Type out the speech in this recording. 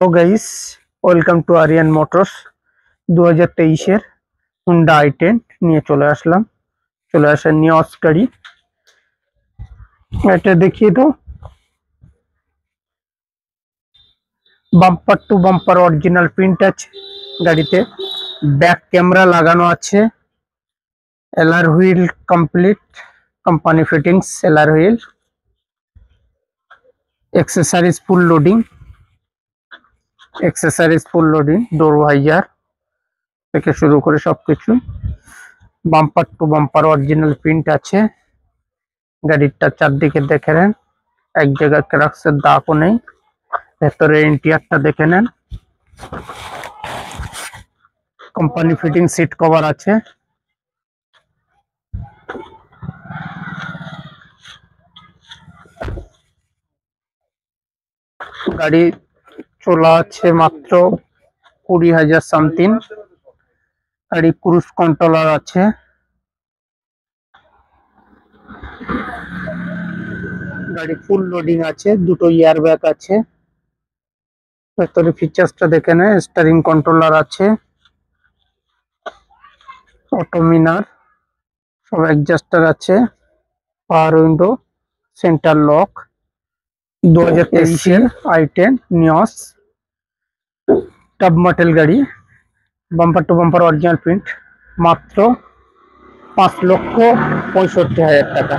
তো guys, welcome to Aryan Motors. 2023-এর Hyundai i10 নিয়ে চলে আসা নিয়স গাড়ি। এটা দেখিয়ে দাও। Bumper to bumper original print আছে গাড়িতে। ব্যাক ক্যামেরা লাগানো আছে। Alloy wheel complete, company fittings alloy wheel. Accessories full loading, door visor থেকে শুরু করে সবকিছু। Bumper to bumper original print আছে। গাড়িটা চারদিকে দেখে নেন, এক জায়গায় ক্র্যাক্সের দাগও নেই। ভেতরে ইন্টিরিয়রটা দেখে নেন। কোম্পানি ফিটিং সিট কভার আছে। গাড়ি চলা আছে মাত্র 20,000 সামথিং। গাড়ি ক্রুজ কন্ট্রোলার আছে। গাড়ি ফুল লোডিং আছে, দুটো এয়ার ব্যাগ আছে। ভেতরে ফিচার্সটা দেখে নেয়। স্টিয়ারিং কন্ট্রোলার আছে, অটোমিনার, সব অ্যাডজাস্টার আছে, পাওয়ার উইন্ডো, সেন্টার লক। 2023-এর i10 নিয়স টপ মডেল গাড়ি। Bumper to bumper original print, মাত্র 5,65,000 টাকা।